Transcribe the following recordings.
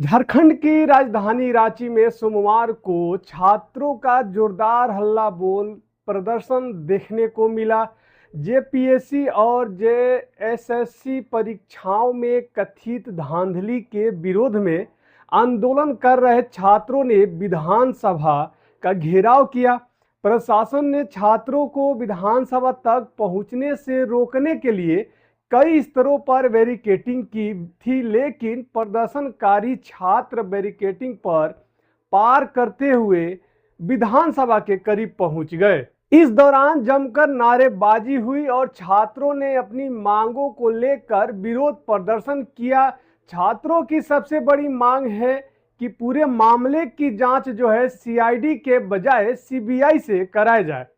झारखंड की राजधानी रांची में सोमवार को छात्रों का जोरदार हल्ला बोल प्रदर्शन देखने को मिला। जेपीएससी और जेएसएससी परीक्षाओं में कथित धांधली के विरोध में आंदोलन कर रहे छात्रों ने विधानसभा का घेराव किया। प्रशासन ने छात्रों को विधानसभा तक पहुंचने से रोकने के लिए कई स्तरों पर बैरिकेडिंग की थी, लेकिन प्रदर्शनकारी छात्र बैरिकेडिंग पर पार करते हुए विधानसभा के करीब पहुंच गए। इस दौरान जमकर नारेबाजी हुई और छात्रों ने अपनी मांगों को लेकर विरोध प्रदर्शन किया। छात्रों की सबसे बड़ी मांग है कि पूरे मामले की जांच जो है सीआईडी के बजाय सीबीआई से कराया जाए।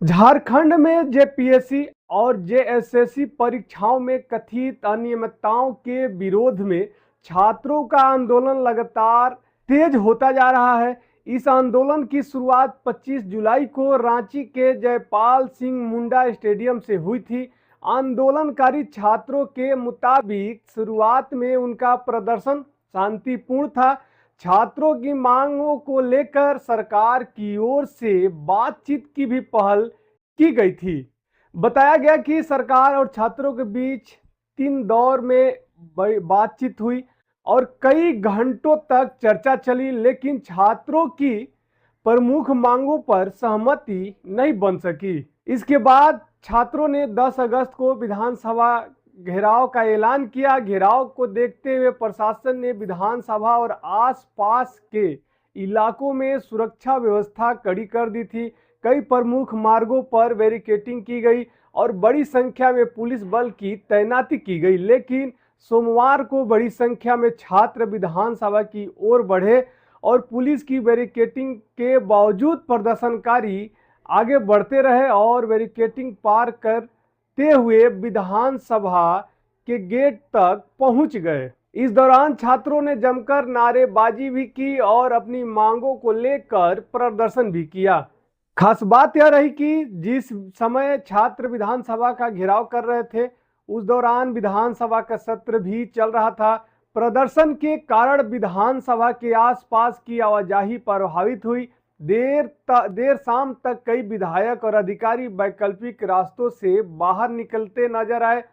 झारखंड में जेपीएससी और जेएसएससी परीक्षाओं में कथित अनियमितताओं के विरोध में छात्रों का आंदोलन लगातार तेज होता जा रहा है। इस आंदोलन की शुरुआत 25 जुलाई को रांची के जयपाल सिंह मुंडा स्टेडियम से हुई थी। आंदोलनकारी छात्रों के मुताबिक शुरुआत में उनका प्रदर्शन शांतिपूर्ण था। छात्रों की मांगों को लेकर सरकार की ओर से बातचीत की भी पहल की गई थी। बताया गया कि सरकार और छात्रों के बीच 3 दौर में बातचीत हुई और कई घंटों तक चर्चा चली, लेकिन छात्रों की प्रमुख मांगों पर सहमति नहीं बन सकी। इसके बाद छात्रों ने 10 अगस्त को विधानसभा घेराव का ऐलान किया। घेराव को देखते हुए प्रशासन ने विधानसभा और आसपास के इलाकों में सुरक्षा व्यवस्था कड़ी कर दी थी। कई प्रमुख मार्गों पर बैरिकेडिंग की गई और बड़ी संख्या में पुलिस बल की तैनाती की गई, लेकिन सोमवार को बड़ी संख्या में छात्र विधानसभा की ओर बढ़े और पुलिस की बैरिकेडिंग के बावजूद प्रदर्शनकारी आगे बढ़ते रहे और बैरिकेडिंग पार करते हुए विधानसभा के गेट तक पहुंच गए। इस दौरान छात्रों ने जमकर नारेबाजी भी की और अपनी मांगों को लेकर प्रदर्शन भी किया। खास बात यह रही कि जिस समय छात्र विधानसभा का घेराव कर रहे थे, उस दौरान विधानसभा का सत्र भी चल रहा था। प्रदर्शन के कारण विधानसभा के आसपास की आवाजाही प्रभावित हुई। देर शाम तक कई विधायक और अधिकारी वैकल्पिक रास्तों से बाहर निकलते नजर आए।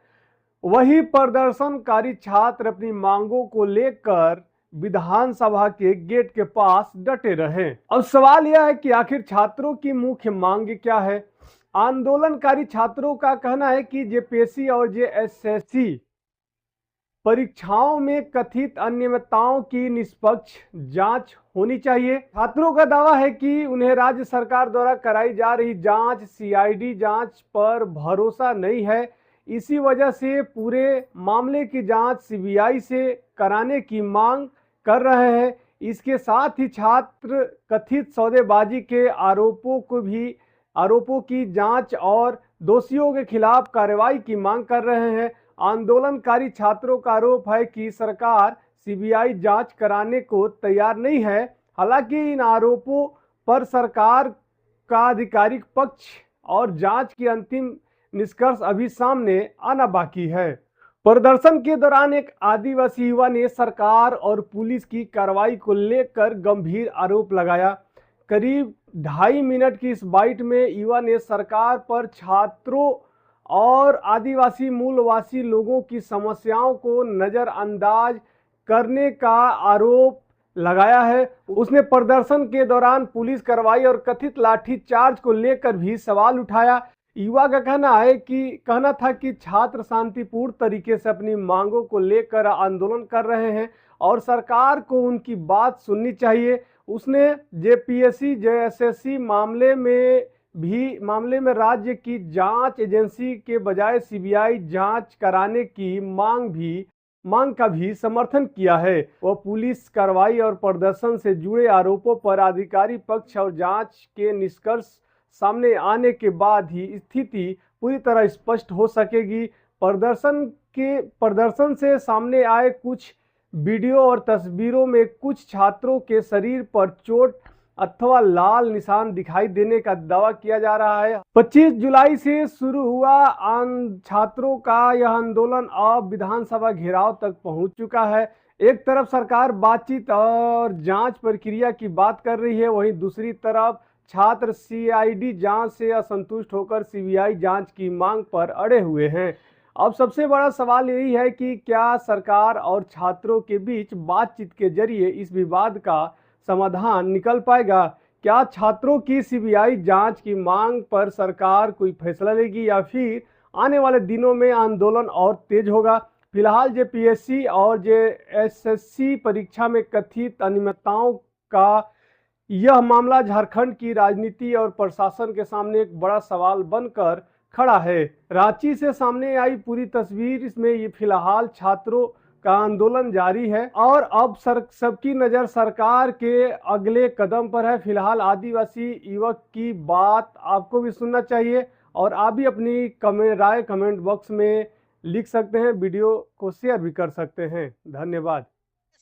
वही प्रदर्शनकारी छात्र अपनी मांगों को लेकर विधानसभा के गेट के पास डटे रहे। अब सवाल यह है कि आखिर छात्रों की मुख्य मांग क्या है। आंदोलनकारी छात्रों का कहना है कि जेपीएससी और जेएसएससी परीक्षाओं में कथित अनियमितताओं की निष्पक्ष जांच होनी चाहिए। छात्रों का दावा है कि उन्हें राज्य सरकार द्वारा कराई जा रही जांच सीआईडी जांच पर भरोसा नहीं है। इसी वजह से पूरे मामले की जांच सीबीआई से कराने की मांग कर रहे हैं। इसके साथ ही छात्र कथित सौदेबाजी के आरोपों की जांच और दोषियों के खिलाफ कार्रवाई की मांग कर रहे हैं। आंदोलनकारी छात्रों का आरोप है कि सरकार सीबीआई जांच कराने को तैयार नहीं है। हालांकि इन आरोपों पर सरकार का आधिकारिक पक्ष और जांच की अंतिम निष्कर्ष अभी सामने आना बाकी है। प्रदर्शन के दौरान एक आदिवासी युवा ने सरकार और पुलिस की कार्रवाई को लेकर गंभीर आरोप लगाया। करीब 2.5 मिनट की इस बाइट में युवा ने सरकार पर छात्रों और आदिवासी मूलवासी लोगों की समस्याओं को नजरअंदाज करने का आरोप लगाया है। उसने प्रदर्शन के दौरान पुलिस कार्रवाई और कथित लाठीचार्ज को लेकर भी सवाल उठाया। युवा का कहना था कि छात्र शांतिपूर्ण तरीके से अपनी मांगों को लेकर आंदोलन कर रहे हैं और सरकार को उनकी बात सुननी चाहिए। उसने जेपीएससी जेएसएससी मामले में राज्य की जांच एजेंसी के बजाय सीबीआई जांच कराने की मांग का भी समर्थन किया है। वह पुलिस कार्रवाई और प्रदर्शन से जुड़े आरोपों पर आधिकारिक पक्ष और जांच के निष्कर्ष सामने आने के बाद ही स्थिति पूरी तरह स्पष्ट हो सकेगी। प्रदर्शन से सामने आए कुछ वीडियो और तस्वीरों में कुछ छात्रों के शरीर पर चोट अथवा लाल निशान दिखाई देने का दावा किया जा रहा है। 25 जुलाई से शुरू हुआ छात्रों का यह आंदोलन अब विधानसभा घेराव तक पहुंच चुका है। एक तरफ सरकार बातचीत और जांच प्रक्रिया की बात कर रही है, वहीं दूसरी तरफ छात्र सीआईडी जांच से असंतुष्ट होकर सीबीआई जांच की मांग पर अड़े हुए हैं। अब सबसे बड़ा सवाल यही है कि क्या सरकार और छात्रों के बीच बातचीत के जरिए इस विवाद का समाधान निकल पाएगा। क्या छात्रों की सीबीआई जांच की मांग पर सरकार कोई फैसला लेगी या फिर आने वाले दिनों में आंदोलन और तेज होगा। फिलहाल जेपीएससी और जेएसएससी परीक्षा में कथित अनियमितताओं का यह मामला झारखंड की राजनीति और प्रशासन के सामने एक बड़ा सवाल बनकर खड़ा है। रांची से सामने आई पूरी तस्वीर, इसमें ये फिलहाल छात्रों का आंदोलन जारी है और अब सबकी नजर सरकार के अगले कदम पर है। फिलहाल आदिवासी युवक की बात आपको भी सुनना चाहिए और आप भी अपनी राय कमेंट बॉक्स में लिख सकते हैं, वीडियो को शेयर भी कर सकते हैं। धन्यवाद।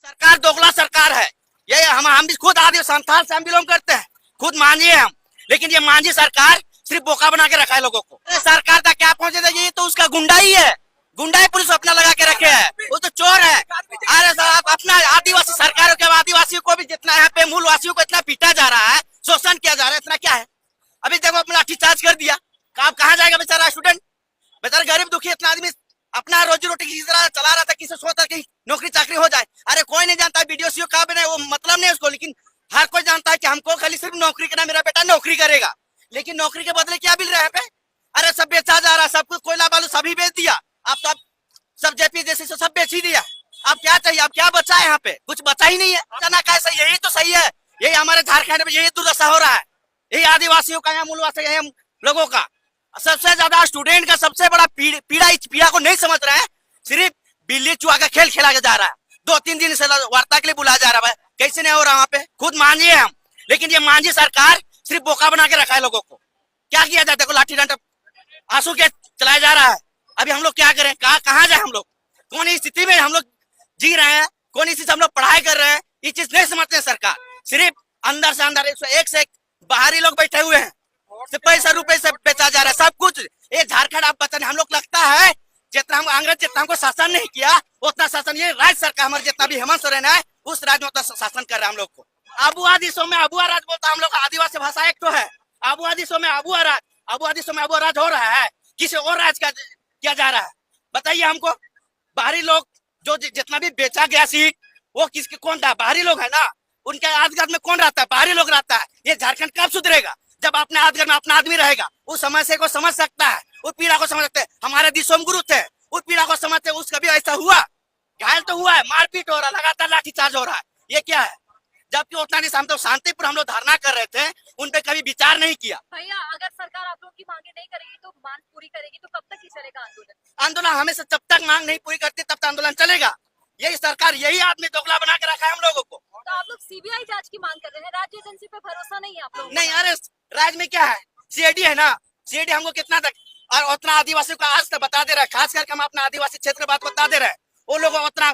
सरकार दोगला सरकार है, ये हम भी खुद आदि संथाल से हम बिलोंग करते हैं, खुद मांझी है हम, लेकिन ये मांझी सरकार सिर्फ बोका बना के रखा है लोगों को। सरकार का क्या पहुंचे देगी, ये तो उसका गुंडा ही है, गुंडा ही पुलिस अपना लगा के रखे है, वो तो चोर है। अरे अपना आदिवासी सरकारों के आदिवासियों को भी जितना यहाँ पे मूलवासियों को इतना पीटा जा रहा है, शोषण किया जा रहा है, इतना क्या है। अभी देखो अपना लाठीचार्ज कर दिया, अब कहाँ जाएगा बेचारा स्टूडेंट, बेचारा गरीब दुखी इतना आदमी अपना रोजी रोटी किसी तरह चला रहा था, किसी सोचता कि नौकरी चाकरी हो जाए। अरे कोई नहीं जानता वीडियो सीओ कहाँ बने, वो मतलब नहीं उसको, लेकिन हर कोई जानता है कि हमको खाली सिर्फ नौकरी करना, मेरा बेटा नौकरी करेगा, लेकिन नौकरी के बदले क्या मिल रहा है पे। अरे सब बेचा जा रहा है, सब कुछ कोयला बालू सभी बेच दिया, अब तो सब जेपी जैसे सब बेच ही दिया। अब क्या चाहिए, अब क्या बचा है यहाँ पे, कुछ बचा ही नहीं है। जाना कैसे, यही तो सही है, यही हमारे झारखंड में यही दुर्दशा हो रहा है, यही आदिवासियों का, यहाँ मूलवासी यही लोगों का। सबसे ज्यादा स्टूडेंट का सबसे बड़ा पीड़ा को नहीं समझ रहे हैं, सिर्फ बिल्ली चुहा का खेल खेला जा रहा है। 2-3 दिन से वार्ता के लिए बुलाया जा रहा है, कैसे नहीं हो रहा वहाँ पे, खुद मांझी है हम, लेकिन ये मांझी सरकार सिर्फ बोका बना के रखा है लोगों को। क्या किया जाता है, लाठी डंडा आंसू के चलाया जा रहा है। अभी हम लोग क्या करें, कहाँ जाए हम लोग, कौन स्थिति में हम लोग जी रहे हैं, कौन स्थिति से हम लोग पढ़ाई कर रहे हैं, ये चीज नहीं समझते हैं सरकार। सिर्फ अंदर से अंदर एक से एक बाहरी लोग बैठे हुए हैं, पैसा रुपए से बेचा जा रहा है सब कुछ। ये झारखंड आप पता नहीं, हम लोग लगता है जितना हम अंग्रेज जितना हमको शासन नहीं किया, उतना शासन ये राज्य सरकार हमारे जितना भी हेमंत सोरेन है उस राज्य में उतना शासन कर रहा है हम लोग को। अबुआ आदिशों में अबुआ राज बोलता, हम लोग आदिवासी भाषा एक तो है, अबुआ आदिशों में अबुआ राज, अबुआ आदिशों में अबुआ राज हो रहा है, किसी और राज का किया जा रहा है, बताइए हमको। बाहरी लोग जो जितना भी बेचा गया सीट, वो किसके कौन था, बाहरी लोग है ना, उनके आदगढ़ में कौन रहता है, बाहरी लोग रहता है। ये झारखंड कब सुधरेगा, जब अपने आदगढ़ में अपना आदमी रहेगा, उस समस्या को समझ सकता है, उस पीड़ा को समझ सकते हैं। हमारे दिशोम गुरु थे, उस पीड़ा को समझते, उसका भी ऐसा हुआ, घायल तो हुआ है, मारपीट हो रहा है, लगातार लाठीचार्ज हो रहा है, ये क्या है। जबकि उतना नहीं, हम तो शांतिपूर्ण हम लोग धरना कर रहे थे, उन पे कभी विचार नहीं किया। भैया अगर सरकार आप लोगों की मांगे नहीं करेगी तो मांग पूरी करेगी तो कब तक ही चलेगा आंदोलन? आंदोलन हमेशा जब तक मांग नहीं पूरी करती तब तक आंदोलन चलेगा। यही सरकार, यही आदमी दोगला बना के रखा है हम लोगों को। तो आप लोग सीबीआई जांच की मांग कर रहे हैं, राज्य एजेंसी पे भरोसा नहीं है आप लोगों को? नहीं, अरे राज्य में क्या है, सीआईडी है ना, सीआईडी हमको कितना तक और उतना आदिवासी को आज तक बता दे रहा है, खास करके हम अपना आदिवासी क्षेत्र बात बता दे रहे हैं। वो लोगों को उतना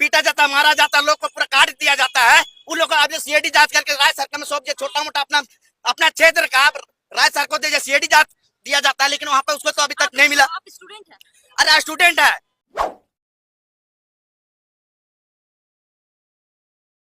पीटा जाता, मारा जाता, लोग को पूरा काट दिया जाता है। उन लोगों को अब सीआईडी जांच करके राज्य सरकार में सौंप दिया, छोटा मोटा अपना क्षेत्र का राज्य सरकार को दे सीआईडी जांच दिया जाता है, लेकिन वहाँ पे उसको तो अभी तक नहीं मिला। आप स्टूडेंट हैं? अरे स्टूडेंट है।